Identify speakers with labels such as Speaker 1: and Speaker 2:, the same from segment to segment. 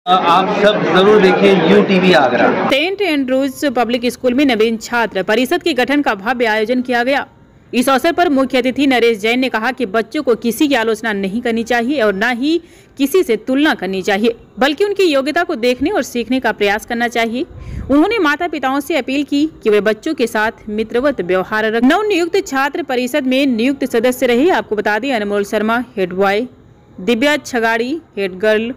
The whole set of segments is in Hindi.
Speaker 1: आप सब जरूर देखिए UTV Agra.
Speaker 2: Saint Andrew's public school में नवीन छात्र परिषद के गठन का भव्य आयोजन किया गया। इस अवसर पर मुख्य अतिथि नरेश जैन ने कहा कि बच्चों को किसी की आलोचना नहीं करनी चाहिए और न ही किसी से तुलना करनी चाहिए, बल्कि उनकी योग्यता को देखने और सीखने का प्रयास करना चाहिए। उन्होंने माता पिताओं से अपील की कि वे बच्चों के साथ मित्रवत व्यवहार रखें। नवनियुक्त छात्र परिषद में नियुक्त सदस्य रहे। आपको बता दें, Anmol Sharma head boy, Divya Chhagadi head girl,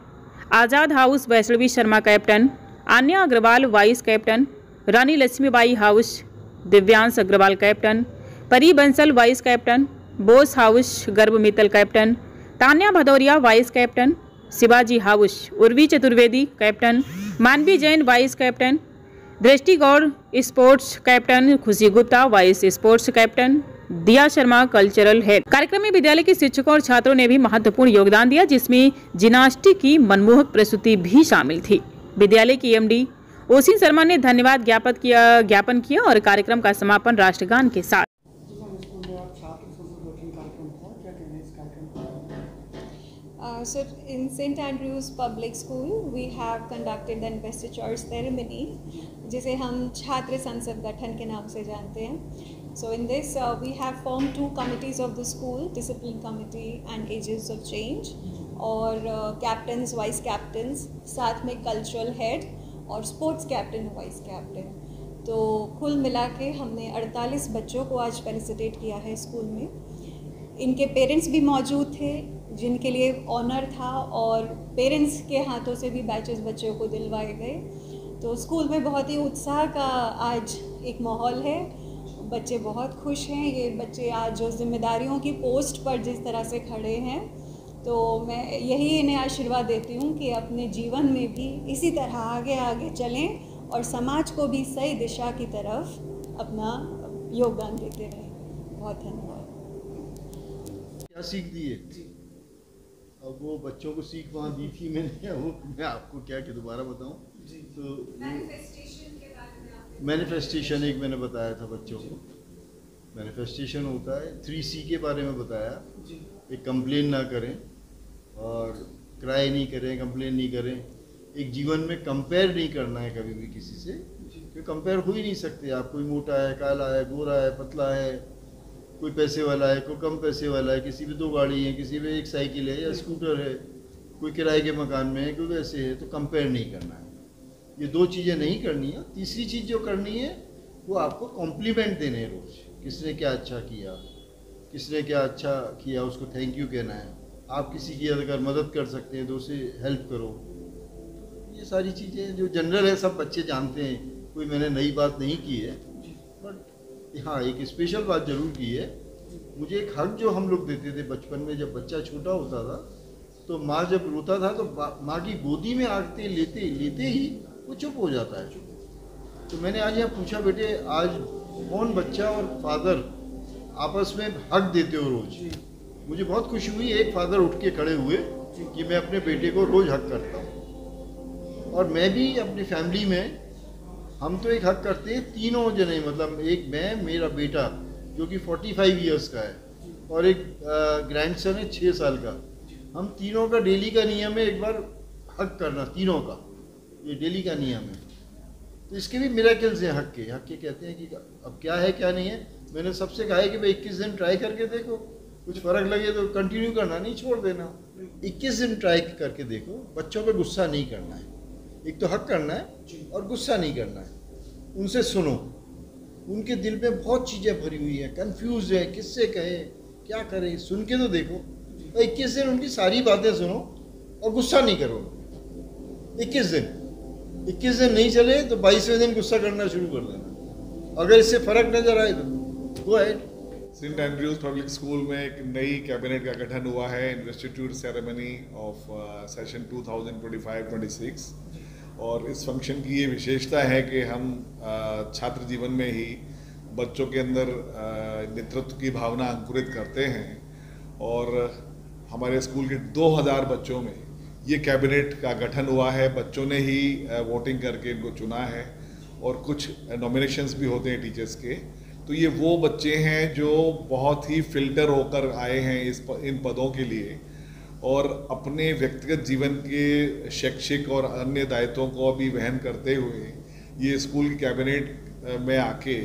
Speaker 2: Azad house Vaishnavi Sharma captain, Anya Agarwal vice captain, Rani Laxmibai house Divyansh Agarwal captain, Pari Bansal vice captain, Bose house Garbh Mittal captain, Tanya Bhadauria vice captain, Shivaji house Urvi Chaturvedi captain, Manvi Jain vice captain, दृष्टि गौड़ स्पोर्ट्स कैप्टन, खुशी गुप्ता वाइस स्पोर्ट्स कैप्टन, दिया शर्मा कल्चरल हेड। कार्यक्रम में विद्यालय के शिक्षकों और छात्रों ने भी महत्वपूर्ण योगदान दिया, जिसमें जिम्नास्टिक की मनमोहक प्रस्तुति भी शामिल थी। विद्यालय की MD ओसिन शर्मा ने धन्यवाद ज्ञापन किया और कार्यक्रम का समापन राष्ट्रगान के साथ।
Speaker 3: So in St. Andrews Public School, we have conducted the investiture ceremony, जिसे हम छात्र संसद गठन के नाम से जानते हैं। So in this, we have formed 2 committees of the school, Discipline Committee and Agents of Change, और captains, vice captains, साथ में cultural head और sports captain, vice captain। तो कुल मिला के हमने 48 बच्चों को आज फेलिसिटेट किया है स्कूल में। इनके पेरेंट्स भी मौजूद थे, जिनके लिए ऑनर था, और पेरेंट्स के हाथों से भी बैचेस बच्चों को दिलवाए गए। तो स्कूल में बहुत ही उत्साह का आज एक माहौल है, बच्चे बहुत खुश हैं। ये बच्चे आज जो जिम्मेदारियों की पोस्ट पर जिस तरह से खड़े हैं, तो मैं यही इन्हें आशीर्वाद देती हूँ कि अपने जीवन में भी इसी तरह आगे आगे चलें और समाज को भी सही दिशा की तरफ अपना योगदान देते रहें। बहुत धन्यवाद।
Speaker 4: क्या सीख दी है? अब वो बच्चों को सीख वहाँ दी थी मैंने, वो मैं आपको क्या दोबारा बताऊँ? तो मैनिफेस्टेशन एक मैंने बताया था बच्चों को। मैनिफेस्टेशन होता है 3C के बारे में बताया। एक कंप्लेन ना करें और क्राई नहीं करें, कंप्लेन नहीं करें। एक जीवन में कंपेयर नहीं करना है कभी भी किसी से, क्योंकि कंपेयर हो ही नहीं सकते। आप कोई मोटा है, काला है, गोरा है, पतला है, कोई पैसे वाला है, कोई कम पैसे वाला है, किसी पे 2 गाड़ी है, किसी पे 1 साइकिल है या स्कूटर है, कोई किराए के मकान में है, कोई वैसे है। तो कंपेयर नहीं करना है। ये 2 चीज़ें नहीं करनी है। तीसरी चीज़ जो करनी है वो आपको कॉम्प्लीमेंट देने हैं रोज़। किसने क्या अच्छा किया, किसने क्या अच्छा किया, उसको थैंक यू कहना है। आप किसी की अगर मदद कर सकते हैं तो उसे हेल्प करो। ये सारी चीज़ें जो जनरल है, सब बच्चे जानते हैं, कोई मैंने नई बात नहीं की है। बट हाँ, एक स्पेशल बात ज़रूर की है। मुझे एक हक जो हम लोग देते थे बचपन में, जब बच्चा छोटा होता था तो माँ जब रोता था तो माँ की गोदी में आते लेते ही वो चुप हो जाता है। तो मैंने आज यहाँ पूछा, बेटे आज कौन बच्चा और फादर आपस में हक देते हो रोज़? मुझे बहुत खुशी हुई। एक फादर उठ के खड़े हुए कि मैं अपने बेटे को रोज़ हक करता हूँ। और मैं भी अपनी फैमिली में, हम तो एक हक करते हैं तीनों जने, मतलब एक मैं, मेरा बेटा जो कि 45 ईयर्स का है, और एक ग्रैंडसन है 6 साल का। हम तीनों का डेली का नियम है एक बार हक करना, तीनों का ये डेली का नियम है। तो इसके भी मिरेकल्स हैं हक के कहते हैं कि अब क्या है क्या नहीं है। मैंने सबसे कहा है कि भाई 21 दिन ट्राई करके देखो, कुछ फ़र्क लगे तो कंटिन्यू करना, नहीं छोड़ देना। 21 दिन ट्राई करके देखो। बच्चों पे गुस्सा नहीं करना है, एक तो हक करना है और गुस्सा नहीं करना है। उनसे सुनो, उनके दिल में बहुत चीज़ें भरी हुई हैं, कंफ्यूज है, किससे कहें, क्या करें, सुन के तो देखो। 21 दिन उनकी सारी बातें सुनो और गुस्सा नहीं करो। 21 दिन नहीं चले तो 22वें दिन गुस्सा करना शुरू कर देना। अगर इससे फ़र्क नज़र आए तो go ahead.
Speaker 5: Saint Andrew's public school में एक नई कैबिनेट का गठन हुआ है। इन्वेस्टिट्यूट सेरेमनी ऑफ सेशन 2025-26, और इस फंक्शन की ये विशेषता है कि हम छात्र जीवन में ही बच्चों के अंदर नेतृत्व की भावना अंकुरित करते हैं। और हमारे स्कूल के 2000 बच्चों में ये कैबिनेट का गठन हुआ है। बच्चों ने ही वोटिंग करके इनको चुना है, और कुछ नॉमिनेशंस भी होते हैं टीचर्स के। तो ये वो बच्चे हैं जो बहुत ही फिल्टर होकर आए हैं इन पदों के लिए। और अपने व्यक्तिगत जीवन के शैक्षिक और अन्य दायित्वों को भी वहन करते हुए ये स्कूल की कैबिनेट में आके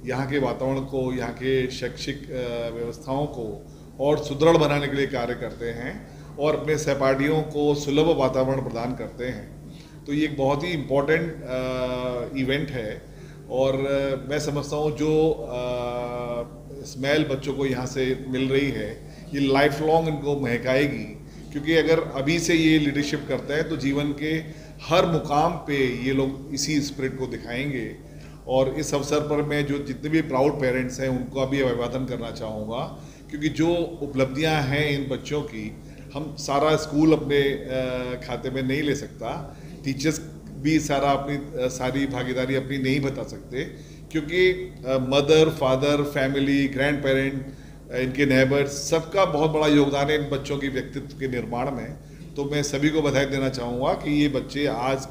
Speaker 5: यहाँ के वातावरण को, यहाँ के शैक्षिक व्यवस्थाओं को और सुदृढ़ बनाने के लिए कार्य करते हैं और अपने सहपाठियों को सुलभ वातावरण प्रदान करते हैं। तो ये एक बहुत ही इम्पोर्टेंट इवेंट है और मैं समझता हूँ जो स्मेल बच्चों को यहाँ से मिल रही है ये लाइफ लॉन्ग इनको महकाएगी, क्योंकि अगर अभी से ये लीडरशिप करते हैं तो जीवन के हर मुकाम पे ये लोग इसी स्पिरिट को दिखाएंगे। और इस अवसर पर मैं जो जितने भी प्राउड पेरेंट्स हैं उनको भी अभिवादन करना चाहूँगा, क्योंकि जो उपलब्धियाँ हैं इन बच्चों की हम सारा स्कूल अपने खाते में नहीं ले सकता, टीचर्स भी सारी भागीदारी अपनी नहीं बता सकते, क्योंकि mother, father, family, grand parent, इनके नेबर्स, सबका बहुत बड़ा योगदान है इन बच्चों की व्यक्तित्व के निर्माण में। तो मैं सभी को बधाई देना चाहूँगा कि ये बच्चे आज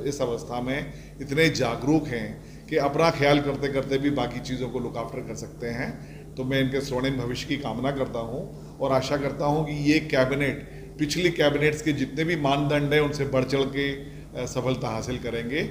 Speaker 5: इस अवस्था में इतने जागरूक हैं कि अपना ख्याल करते करते भी बाकी चीज़ों को लुक आफ्टर कर सकते हैं। तो मैं इनके स्वर्णिम भविष्य की कामना करता हूँ और आशा करता हूँ कि ये कैबिनेट पिछली कैबिनेट्स के जितने भी मानदंड हैं उनसे बढ़ चढ़ के सफलता हासिल करेंगे